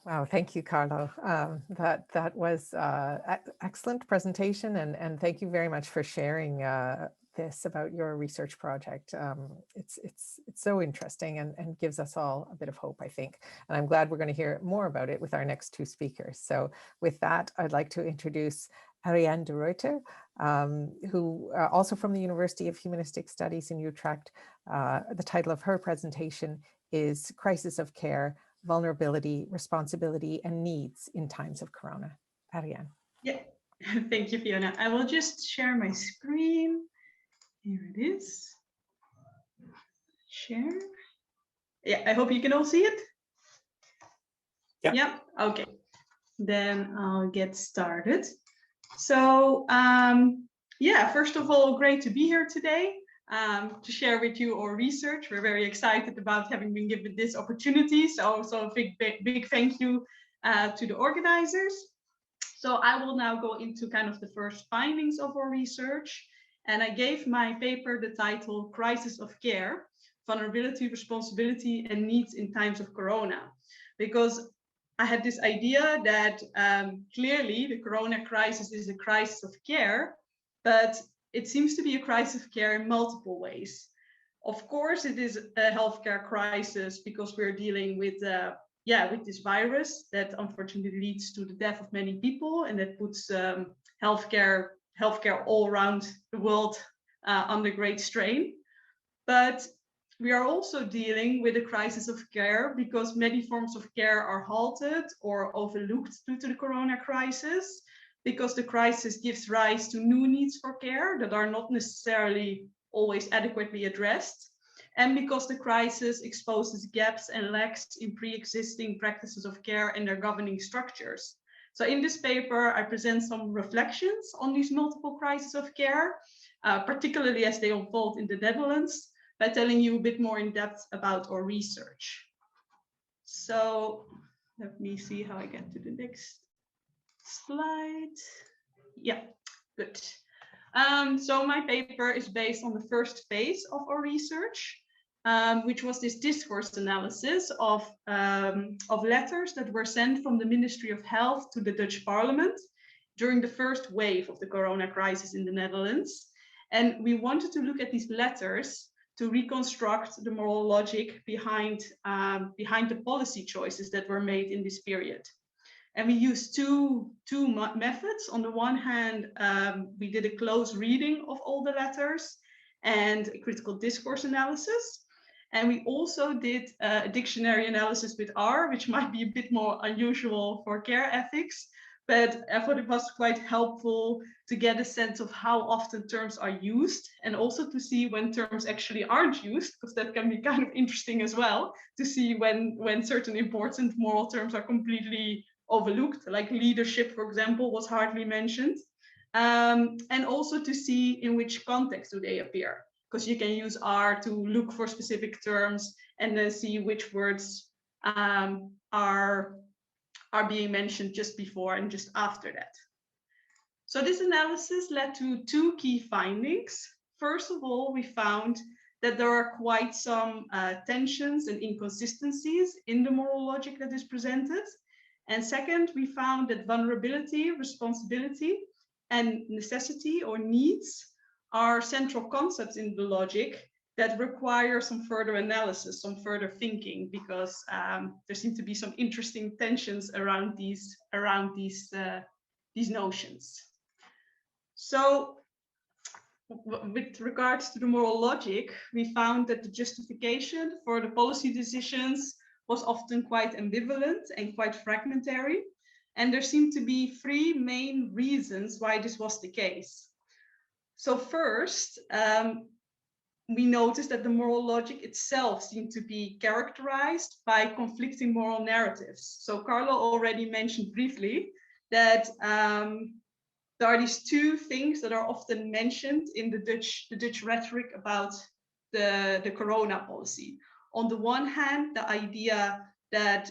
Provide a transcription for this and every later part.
Wow, thank you, Carlo. That was excellent presentation, and thank you very much for sharing this about your research project. It's so interesting and gives us all a bit of hope, I think. And I'm glad we're going to hear more about it with our next two speakers. So with that, I'd like to introduce Adrienne de Ruiter, who also from the University of Humanistic Studies in Utrecht. The title of her presentation is Crisis of Care, Vulnerability, Responsibility, and Needs in Times of Corona. Adrienne. Yeah, thank you, Fiona. I will just share my screen. Here it is. Share. Yeah, I hope you can all see it. Yeah, okay. Then I'll get started. So, yeah, first of all, great to be here today to share with you our research. We're very excited about having been given this opportunity. So also a big thank you to the organizers. So I will now go into kind of the first findings of our research. And I gave my paper the title Crisis of Care, Vulnerability, Responsibility, and Needs in Times of Corona. Because I had this idea that clearly the Corona crisis is a crisis of care, but it seems to be a crisis of care in multiple ways. Of course, it is a healthcare crisis because we're dealing with with this virus that unfortunately leads to the death of many people, and that puts healthcare all around the world under great strain. But we are also dealing with a crisis of care because many forms of care are halted or overlooked due to the Corona crisis, because the crisis gives rise to new needs for care that are not necessarily always adequately addressed, and because the crisis exposes gaps and lacks in pre-existing practices of care and their governing structures. So in this paper, I present some reflections on these multiple crises of care, particularly as they unfold in the Netherlands, by telling you a bit more in depth about our research. So let me see how I get to the next slide. Yeah, good. So my paper is based on the first phase of our research, which was this discourse analysis of letters that were sent from the Ministry of Health to the Dutch Parliament during the first wave of the Corona crisis in the Netherlands. And we wanted to look at these letters to reconstruct the moral logic behind the policy choices that were made in this period. And we used two methods. On the one hand, we did a close reading of all the letters and a critical discourse analysis. And we also did a dictionary analysis with R, which might be a bit more unusual for care ethics, but I thought it was quite helpful to get a sense of how often terms are used, and also to see when terms actually aren't used, because that can be kind of interesting as well, to see when certain important moral terms are completely overlooked, like leadership, for example, was hardly mentioned, and also to see in which context do they appear, because you can use R to look for specific terms and then see which words are being mentioned just before and just after that. So this analysis led to two key findings. First of all, we found that there are quite some tensions and inconsistencies in the moral logic that is presented. And second, we found that vulnerability, responsibility, and necessity or needs are central concepts in the logic that require some further analysis, some further thinking, because there seem to be some interesting tensions around these notions. So with regards to the moral logic, we found that the justification for the policy decisions was often quite ambivalent and quite fragmentary. And there seemed to be three main reasons why this was the case. So first, we noticed that the moral logic itself seemed to be characterized by conflicting moral narratives. So Carlo already mentioned briefly that there are these two things that are often mentioned in the Dutch rhetoric about the Corona policy. On the one hand, the idea that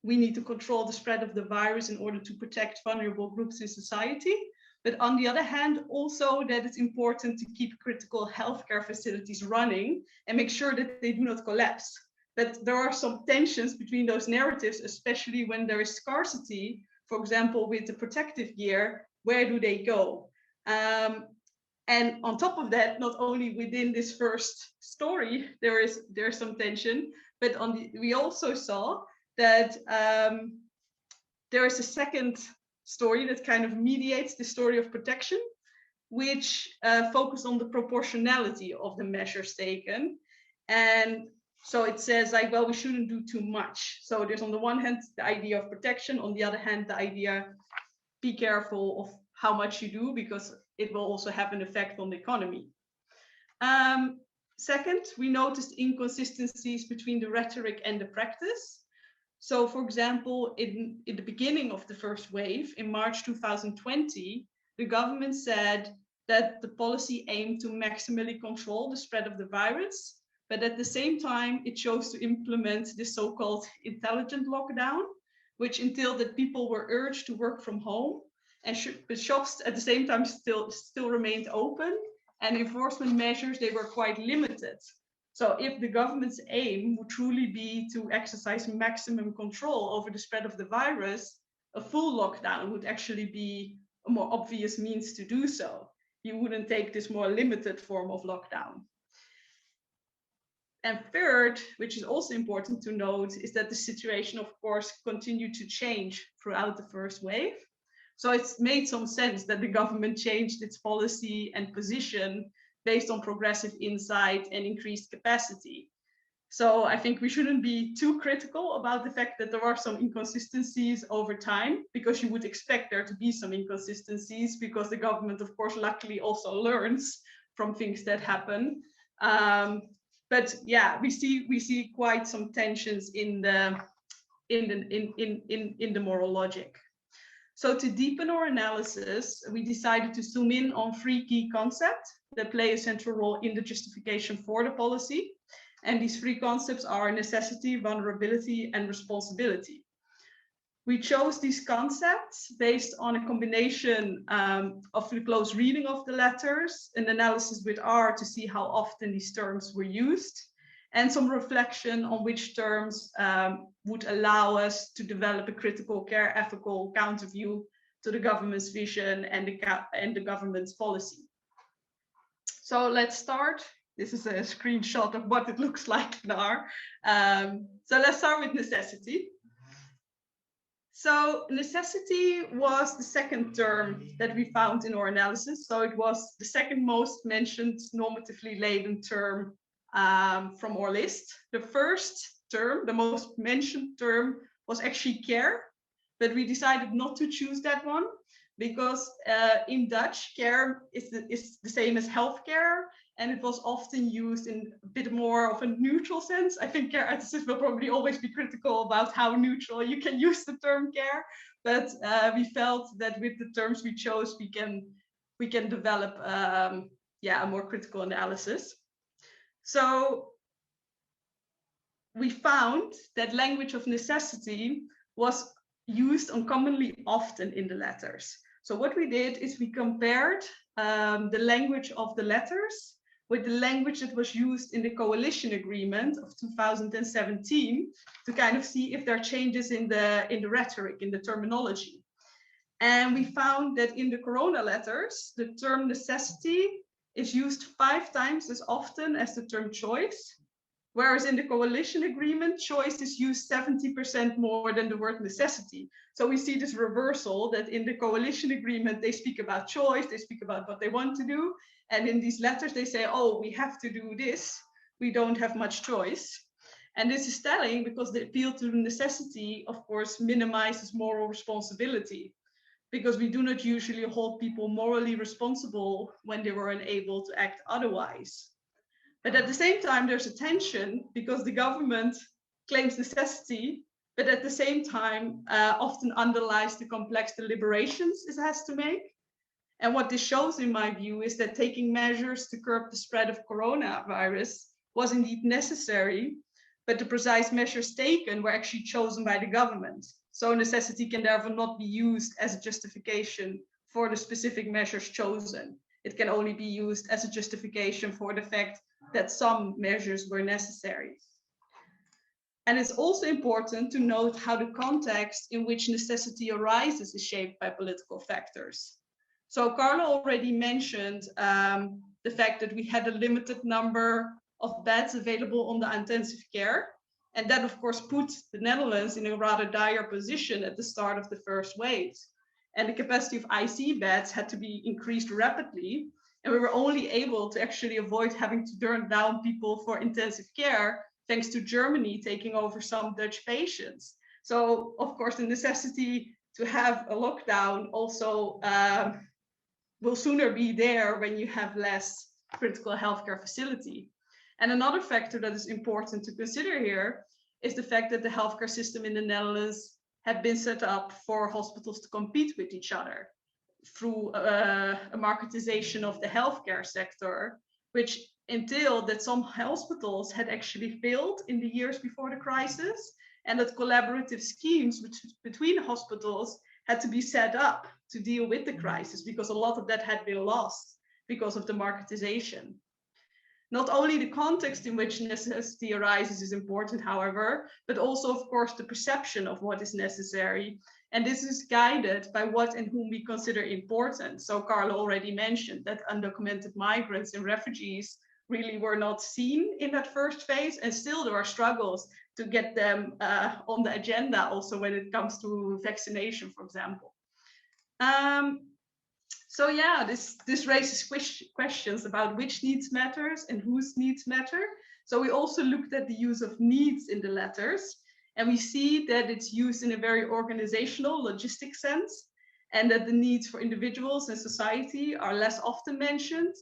we need to control the spread of the virus in order to protect vulnerable groups in society. But on the other hand, also that it's important to keep critical healthcare facilities running and make sure that they do not collapse. but there are some tensions between those narratives, especially when there is scarcity. For example, with the protective gear, where do they go? And on top of that, not only within this first story, there's some tension, but we also saw that there is a second story that kind of mediates the story of protection, which focus on the proportionality of the measures taken. And so it says like, well, we shouldn't do too much. So there's on the one hand, the idea of protection. On the other hand, the idea, be careful of how much you do, because it will also have an effect on the economy. Second, we noticed inconsistencies between the rhetoric and the practice. So for example, in the beginning of the first wave, in March 2020, the government said that the policy aimed to maximally control the spread of the virus, but at the same time, it chose to implement the so-called intelligent lockdown, which entailed that people were urged to work from home, and but shops at the same time still remained open, and enforcement measures, they were quite limited. So if the government's aim would truly be to exercise maximum control over the spread of the virus, a full lockdown would actually be a more obvious means to do so. You wouldn't take this more limited form of lockdown. And third, which is also important to note, is that the situation, of course, continued to change throughout the first wave. So it's made some sense that the government changed its policy and position based on progressive insight and increased capacity. So I think we shouldn't be too critical about the fact that there are some inconsistencies over time, because you would expect there to be some inconsistencies, because the government, of course, luckily also learns from things that happen. But yeah, we see quite some tensions in the moral logic. So to deepen our analysis, we decided to zoom in on 3 key concepts that play a central role in the justification for the policy. And these 3 concepts are necessity, vulnerability, and responsibility. We chose these concepts based on a combination of the close reading of the letters, an analysis with R to see how often these terms were used, and some reflection on which terms would allow us to develop a critical care ethical counter view to the government's vision and the government's policy. So let's start. This is a screenshot of what it looks like now. So let's start with necessity. So necessity was the second term that we found in our analysis. So it was the second most mentioned normatively laden term from our list. The first term, the most mentioned term, was actually care, but we decided not to choose that one because in Dutch, care is the same as healthcare, and it was often used in a bit more of a neutral sense. I think care ethicists will probably always be critical about how neutral you can use the term care, but we felt that with the terms we chose, we can develop a more critical analysis. So we found that language of necessity was used uncommonly often in the letters. So what we did is we compared the language of the letters with the language that was used in the coalition agreement of 2017 to kind of see if there are changes in the rhetoric, in the terminology. And we found that in the Corona letters, the term necessity is used 5 times as often as the term choice, whereas in the coalition agreement, choice is used 70% more than the word necessity. So we see this reversal that in the coalition agreement, they speak about choice, they speak about what they want to do. And in these letters, they say, oh, we have to do this. We don't have much choice. And this is telling because the appeal to necessity, of course, minimizes moral responsibility, because we do not usually hold people morally responsible when they were unable to act otherwise. But at the same time, there's a tension because the government claims necessity, but at the same time, often underlies the complex deliberations it has to make. And what this shows, in my view, is that taking measures to curb the spread of coronavirus was indeed necessary, but the precise measures taken were actually chosen by the government. So necessity can therefore not be used as a justification for the specific measures chosen. It can only be used as a justification for the fact that some measures were necessary. And it's also important to note how the context in which necessity arises is shaped by political factors. So Carlo already mentioned the fact that we had a limited number of beds available on the intensive care. And that, of course, put the Netherlands in a rather dire position at the start of the first wave. And the capacity of IC beds had to be increased rapidly. And we were only able to actually avoid having to turn down people for intensive care thanks to Germany taking over some Dutch patients. So, of course, the necessity to have a lockdown also will sooner be there when you have less critical healthcare facility. And another factor that is important to consider here is the fact that the healthcare system in the Netherlands have been set up for hospitals to compete with each other through a marketization of the healthcare sector, which entailed that some hospitals had actually failed in the years before the crisis, and that collaborative schemes between hospitals had to be set up to deal with the crisis, because a lot of that had been lost because of the marketization. Not only the context in which necessity arises is important, however, but also, of course, the perception of what is necessary. And this is guided by what and whom we consider important. So Carlo already mentioned that undocumented migrants and refugees really were not seen in that first phase, and still there are struggles to get them on the agenda also when it comes to vaccination, for example. So yeah, this raises questions about which needs matters and whose needs matter. So we also looked at the use of needs in the letters, and we see that it's used in a very organizational, logistic sense, and that the needs for individuals and society are less often mentioned.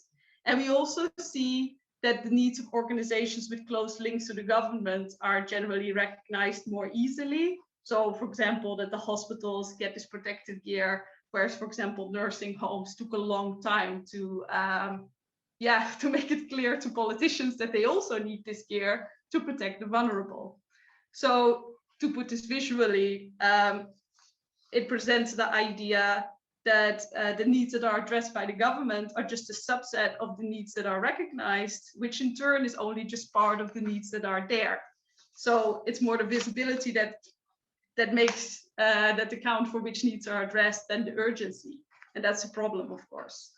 And we also see that the needs of organizations with close links to the government are generally recognized more easily. So, for example, that the hospitals get this protective gear, whereas, for example, nursing homes took a long time to make it clear to politicians that they also need this gear to protect the vulnerable. So, to put this visually, it presents the idea that the needs that are addressed by the government are just a subset of the needs that are recognized, which in turn is only just part of the needs that are there. So it's more the visibility that makes that account for which needs are addressed than the urgency. And that's a problem, of course.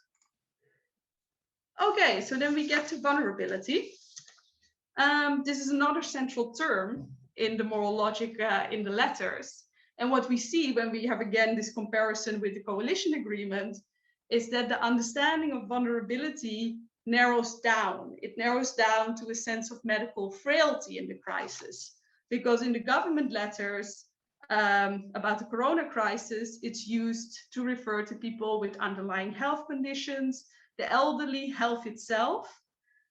Okay, so then we get to vulnerability. This is another central term in the moral logic in the letters. And what we see when we have, again, this comparison with the coalition agreement is that the understanding of vulnerability narrows down. It narrows down to a sense of medical frailty in the crisis. Because in the government letters about the corona crisis, it's used to refer to people with underlying health conditions, the elderly, health itself.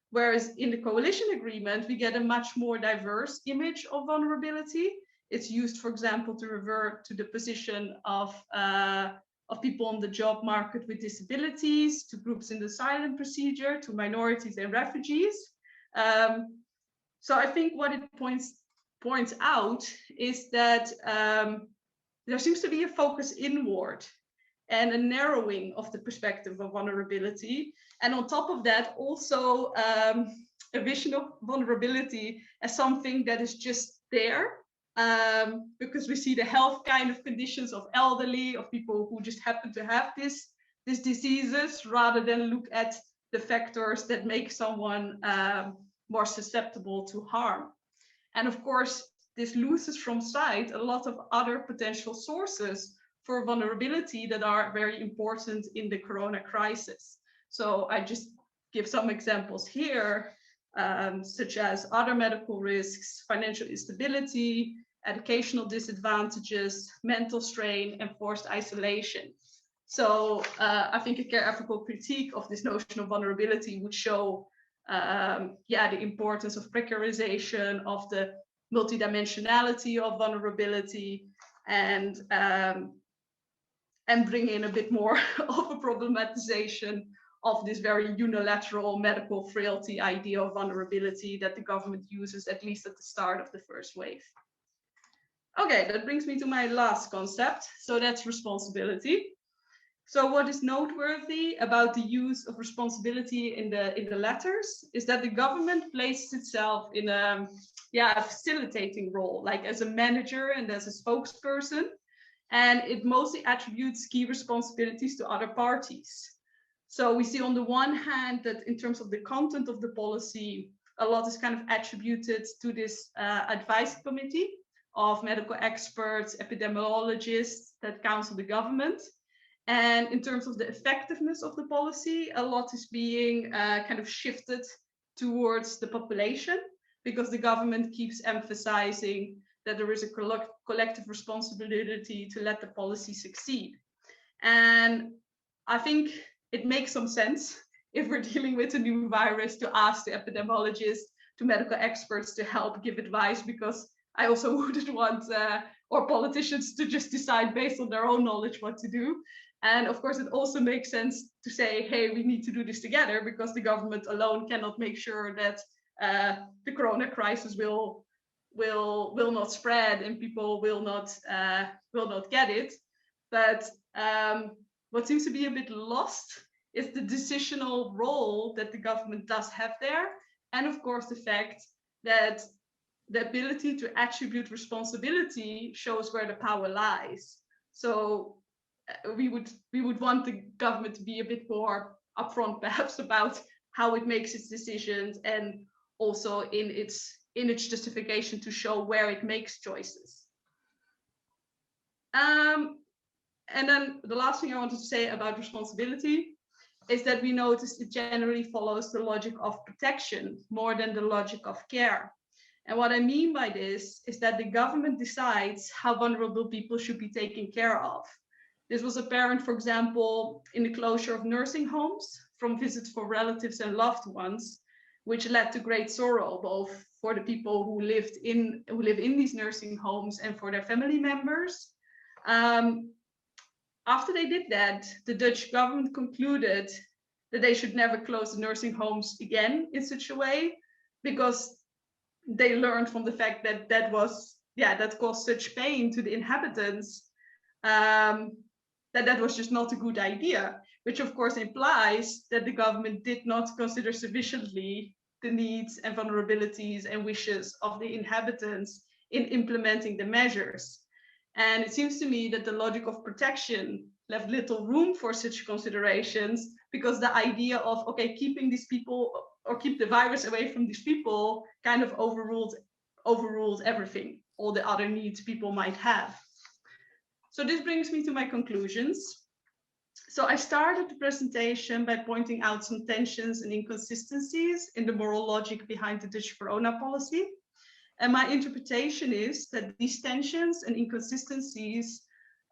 Whereas in the coalition agreement, we get a much more diverse image of vulnerability. It's used, for example, to revert to the position of people on the job market with disabilities, to groups in the silent procedure, to minorities and refugees. So I think what it points out is that there seems to be a focus inward and a narrowing of the perspective of vulnerability. And on top of that, also a vision of vulnerability as something that is just there, because we see the health kind of conditions of elderly, of people who just happen to have these diseases, rather than look at the factors that make someone more susceptible to harm. And of course, this loses from sight a lot of other potential sources for vulnerability that are very important in the corona crisis. So I just give some examples here, such as other medical risks, financial instability, educational disadvantages, mental strain, and forced isolation. So I think a careful critique of this notion of vulnerability would show the importance of precarization, of the multidimensionality of vulnerability, and bring in a bit more of a problematization of this very unilateral medical frailty idea of vulnerability that the government uses, at least at the start of the first wave. Okay, that brings me to my last concept. So that's responsibility. So what is noteworthy about the use of responsibility in the letters is that the government places itself in a a facilitating role, like as a manager and as a spokesperson. And it mostly attributes key responsibilities to other parties. So we see on the one hand that in terms of the content of the policy, a lot is kind of attributed to this advice committee of medical experts, epidemiologists that counsel the government. And in terms of the effectiveness of the policy, a lot is being kind of shifted towards the population, because the government keeps emphasizing that there is a collective responsibility to let the policy succeed. And I think it makes some sense if we're dealing with a new virus to ask the epidemiologists, to medical experts to help give advice, because I also wouldn't want or politicians to just decide based on their own knowledge what to do. And of course, it also makes sense to say, hey, we need to do this together, because the government alone cannot make sure that the corona crisis will not spread and people will not get it. But what seems to be a bit lost is the decisional role that the government does have there, and of course the fact that the ability to attribute responsibility shows where the power lies. So we would want the government to be a bit more upfront, perhaps, about how it makes its decisions, and also in its justification to show where it makes choices. And then the last thing I wanted to say about responsibility is that we notice it generally follows the logic of protection more than the logic of care. And what I mean by this is that the government decides how vulnerable people should be taken care of. This was apparent, for example, in the closure of nursing homes from visits for relatives and loved ones, which led to great sorrow, both for the people who live in these nursing homes and for their family members. After they did that, the Dutch government concluded that they should never close the nursing homes again in such a way, because they learned from the fact that that caused such pain to the inhabitants, that was just not a good idea, which of course implies that the government did not consider sufficiently the needs and vulnerabilities and wishes of the inhabitants in implementing the measures. And it seems to me that the logic of protection left little room for such considerations, because the idea of, okay, keeping these people or keep the virus away from these people kind of overruled everything, all the other needs people might have. So this brings me to my conclusions. So I started the presentation by pointing out some tensions and inconsistencies in the moral logic behind the Dutch corona policy. And my interpretation is that these tensions and inconsistencies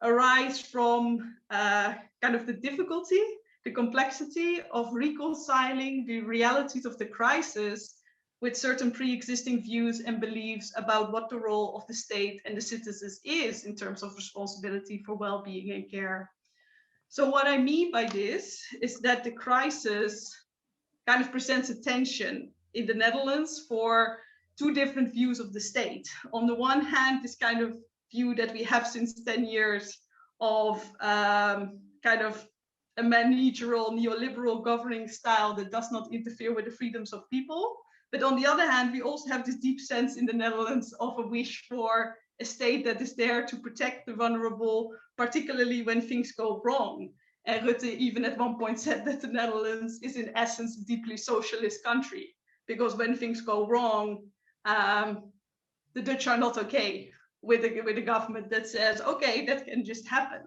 arise from kind of the difficulty, the complexity of reconciling the realities of the crisis with certain pre-existing views and beliefs about what the role of the state and the citizens is in terms of responsibility for well-being and care. So what I mean by this is that the crisis kind of presents a tension in the Netherlands for two different views of the state. On the one hand, this kind of view that we have since 10 years of kind of a managerial neoliberal governing style that does not interfere with the freedoms of people. But on the other hand, we also have this deep sense in the Netherlands of a wish for a state that is there to protect the vulnerable, particularly when things go wrong. And Ruiter even at one point said that the Netherlands is in essence a deeply socialist country, because when things go wrong, the Dutch are not okay with a government that says, okay, that can just happen.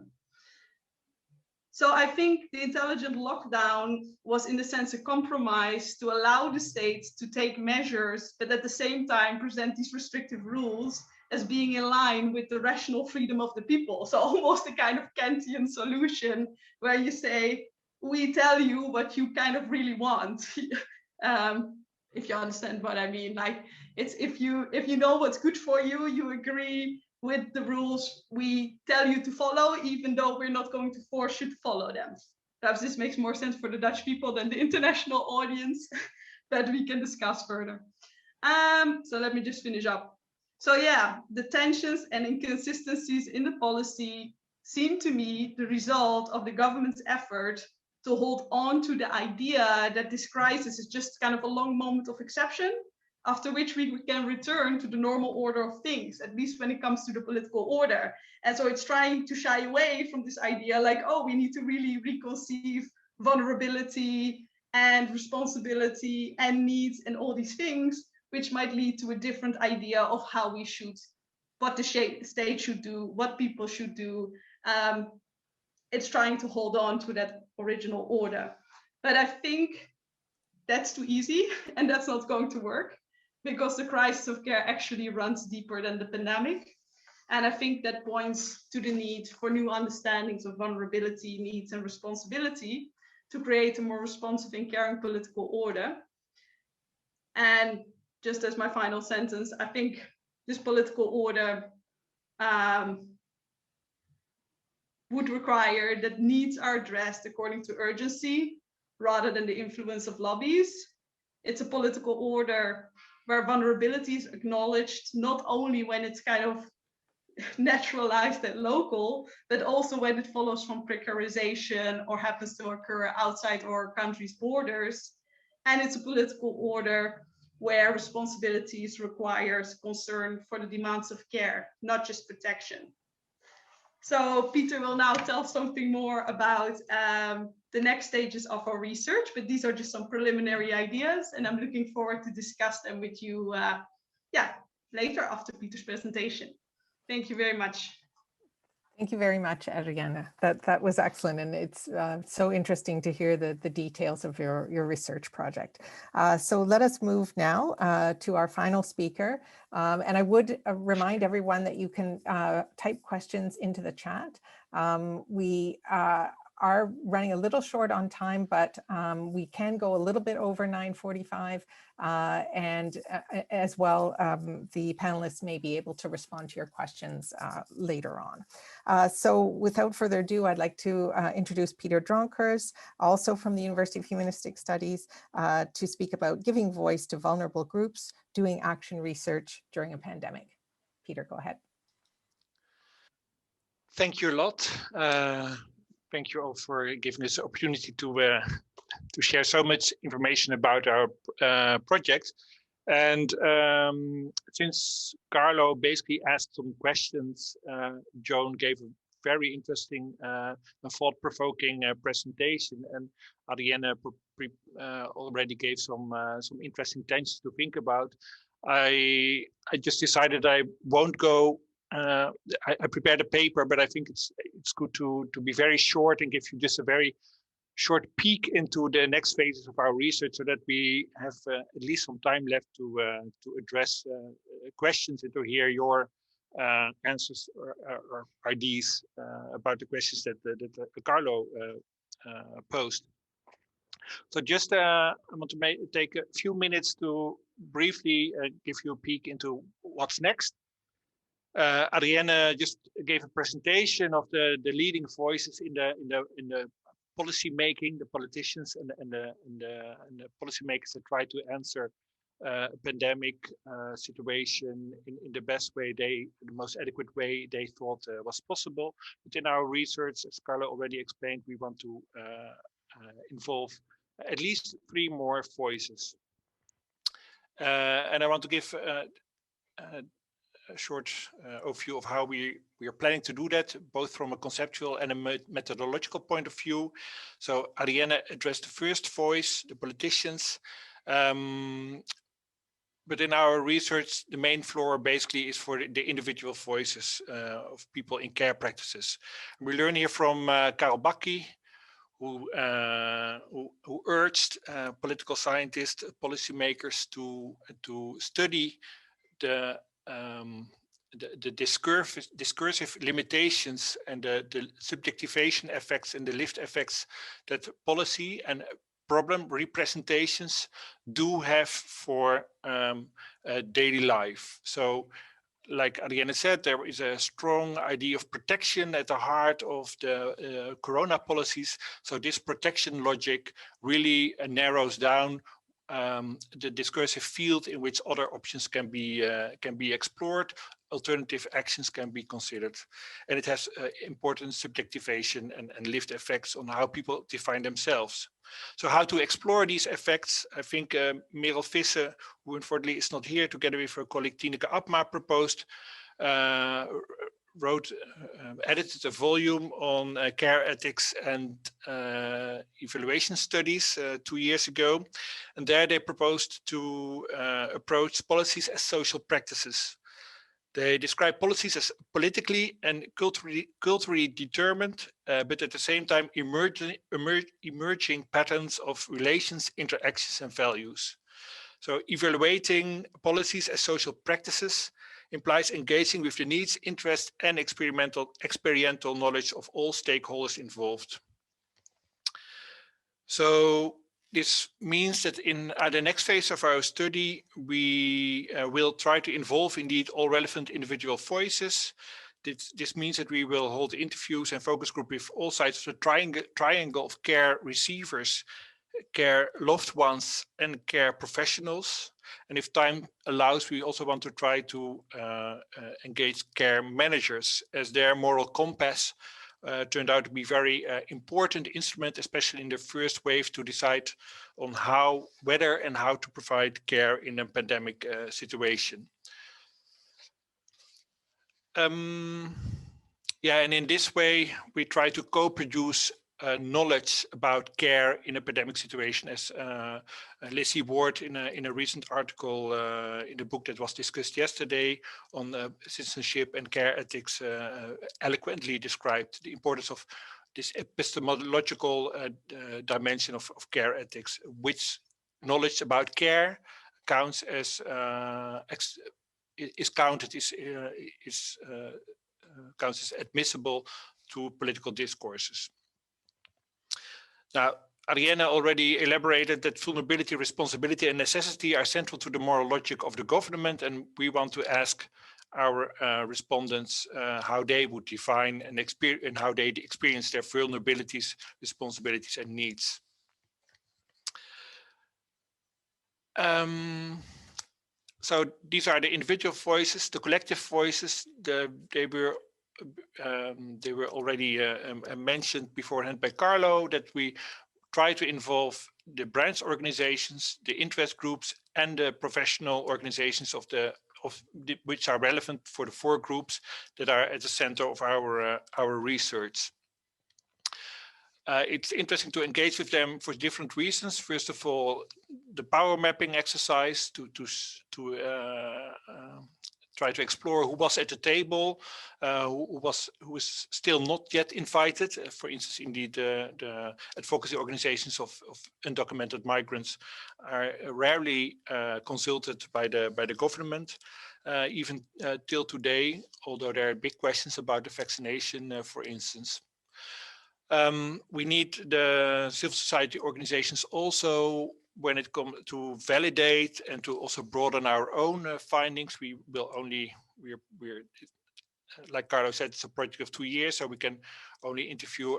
So I think the intelligent lockdown was in a sense a compromise to allow the state to take measures, but at the same time present these restrictive rules as being in line with the rational freedom of the people. So almost a kind of Kantian solution where you say, we tell you what you kind of really want. If you understand what I mean, like it's if you know what's good for you, you agree with the rules we tell you to follow, even though we're not going to force you to follow them. Perhaps this makes more sense for the Dutch people than the international audience, but we can discuss further. So let me just finish up. So yeah, the tensions and inconsistencies in the policy seem to me the result of the government's effort to hold on to the idea that this crisis is just kind of a long moment of exception, after which we can return to the normal order of things, at least when it comes to the political order. And so it's trying to shy away from this idea like, oh, we need to really reconceive vulnerability and responsibility and needs and all these things, which might lead to a different idea of how we should, what the state should do, what people should do. It's trying to hold on to that original order. But I think that's too easy and that's not going to work, because the crisis of care actually runs deeper than the pandemic. And I think that points to the need for new understandings of vulnerability, needs, and responsibility to create a more responsive and caring political order. And just as my final sentence, I think this political order would require that needs are addressed according to urgency rather than the influence of lobbies. It's a political order where vulnerability is acknowledged not only when it's kind of naturalized and local, but also when it follows from precarization or happens to occur outside our country's borders. And it's a political order where responsibilities requires concern for the demands of care, not just protection. So Pieter will now tell something more about the next stages of our research, but these are just some preliminary ideas, and I'm looking forward to discuss them with you later after Pieter's presentation. Thank you very much. Thank you very much, Adrienne. That was excellent, and it's so interesting to hear the details of your research project. So let us move now to our final speaker. And I would remind everyone that you can type questions into the chat. We are running a little short on time, but we can go a little bit over 9:45, and as well, the panelists may be able to respond to your questions later on. So without further ado, I'd like to introduce Pieter Dronkers, also from the University of Humanistic Studies, to speak about giving voice to vulnerable groups, doing action research during a pandemic. Pieter, go ahead. Thank you a lot. Thank you all for giving us the opportunity to share so much information about our project. And since Carlo basically asked some questions, Joan gave a very interesting and thought-provoking presentation, and Adrienne already gave some interesting things to think about. I just decided I won't go. I prepared a paper, but I think it's good to be very short and give you just a very short peek into the next phases of our research, so that we have at least some time left to address questions and to hear your answers or ideas about the questions that Carlo posed. So just I want to take a few minutes to briefly give you a peek into what's next. Adrienne just gave a presentation of the leading voices in the policy making, the politicians and the policymakers that try to answer a pandemic situation in the best way the most adequate way they thought was possible. But in our research, as Carlo already explained, we want to involve at least 3 more voices. And I want to give a short overview of how we are planning to do that, both from a conceptual and a methodological point of view. So Adrienne addressed the first voice, the politicians. But in our research, the main floor basically is for the individual voices of people in care practices. And we learn here from Karel who urged political scientists, policymakers to study the discursive limitations and the subjectivation effects and the lift effects that policy and problem representations do have for daily life. So, like Adrienne said, there is a strong idea of protection at the heart of the corona policies. So this protection logic really narrows down the discursive field in which other options can be explored, alternative actions can be considered, and it has important subjectivation and lived effects on how people define themselves. So how to explore these effects? I think Merel Visse, who unfortunately is not here, together with her colleague Tineke Abma, proposed edited a volume on care ethics and evaluation studies 2 years ago. And there they proposed to approach policies as social practices. They describe policies as politically and culturally determined, but at the same time emerging patterns of relations, interactions, and values. So evaluating policies as social practices implies engaging with the needs, interests, and experiential knowledge of all stakeholders involved. So this means that in the next phase of our study, we will try to involve indeed all relevant individual voices. This means that we will hold interviews and focus group with all sides of the triangle of care receivers, care loved ones, and care professionals. And if time allows, we also want to try to engage care managers, as their moral compass turned out to be very important instrument, especially in the first wave, to decide on whether and how to provide care in a pandemic situation. Yeah, and in this way, we try to co-produce knowledge about care in a pandemic situation, as Lizzie Ward in a recent article in the book that was discussed yesterday on citizenship and care ethics eloquently described the importance of this epistemological dimension of care ethics, which knowledge about care counts as counts as admissible to political discourses. Now, Adrienne already elaborated that vulnerability, responsibility, and necessity are central to the moral logic of the government, and we want to ask our respondents how they would define and how they experience their vulnerabilities, responsibilities, and needs. So these are the individual voices, the collective voices. They were already mentioned beforehand by Carlo, that we try to involve the branch organizations, the interest groups, and the professional organizations which are relevant for the 4 groups that are at the center of our research. It's interesting to engage with them for different reasons. First of all, the power mapping exercise to try to explore who was at the table, who is still not yet invited. For instance, indeed, the advocacy organizations of undocumented migrants are rarely consulted by the government, even till today, although there are big questions about the vaccination, for instance. We need the civil society organizations also when it comes to validate and to also broaden our own findings. We're like Carlo said, it's a project of 2 years, so we can only interview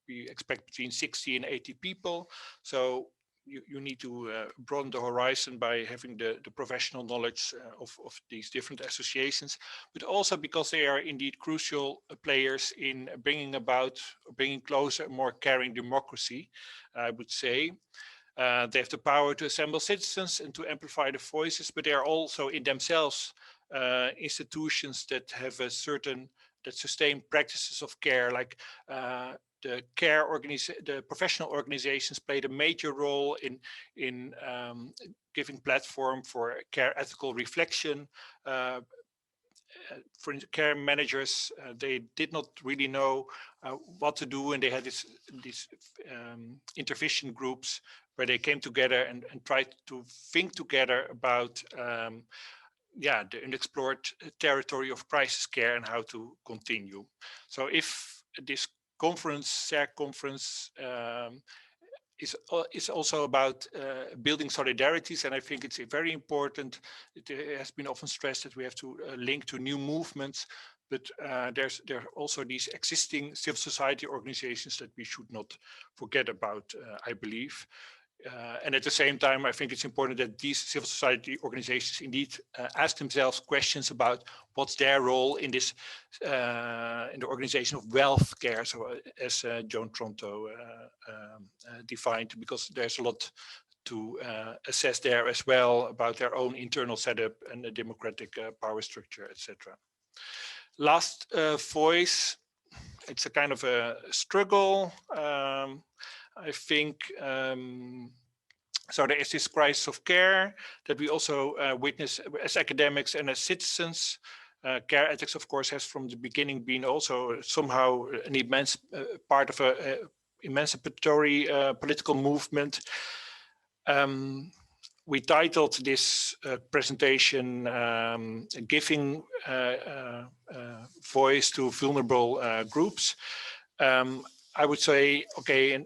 we expect between 60 and 80 people. So you need to broaden the horizon by having the professional knowledge of these different associations, but also because they are indeed crucial players in bringing closer a more caring democracy, I would say. They have the power to assemble citizens and to amplify the voices, but they are also in themselves institutions that have that sustain practices of care, like the professional organizations played a major role in giving platform for care ethical reflection. For care managers, they did not really know what to do, and they had these intervention groups where they came together and tried to think together about the unexplored territory of crisis care and how to continue. So if this CERC conference is also about building solidarities, and I think it's very important. It has been often stressed that we have to link to new movements, but there are also these existing civil society organizations that we should not forget about, I believe. And at the same time, I think it's important that these civil society organizations indeed ask themselves questions about what's their role in this, in the organization of wealth care, so as Joan Tronto defined, because there's a lot to assess there as well about their own internal setup and the democratic power structure, etc. Last voice, it's a kind of a struggle. I think so there is this crisis of care that we also witness as academics and as citizens. Care ethics, of course, has from the beginning been also somehow an immense part of an emancipatory political movement. We titled this presentation Giving Voice to Vulnerable Groups. I would say, okay,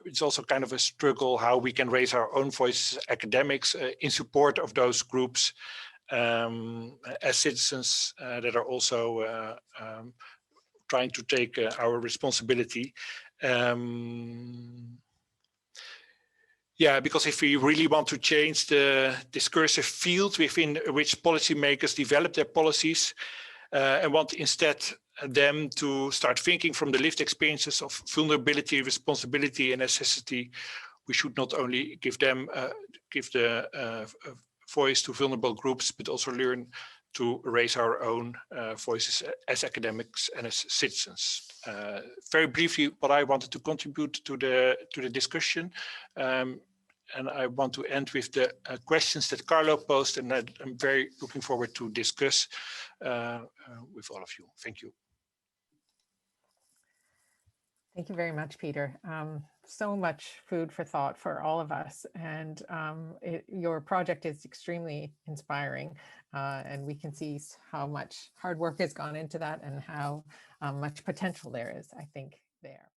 it's also kind of a struggle how we can raise our own voices as academics in support of those groups as citizens that are also trying to take our responsibility. Yeah, because if we really want to change the discursive field within which policymakers develop their policies and want instead them to start thinking from the lived experiences of vulnerability, responsibility, and necessity, we should not only give them give the voice to vulnerable groups, but also learn to raise our own voices as academics and as citizens. Very briefly, what I wanted to contribute to the discussion, and I want to end with the questions that Carlo posed, and I'm very looking forward to discuss with all of you. Thank you. Thank you very much, Pieter. So much food for thought for all of us. And your project is extremely inspiring. And we can see how much hard work has gone into that and how much potential there is, I think, there.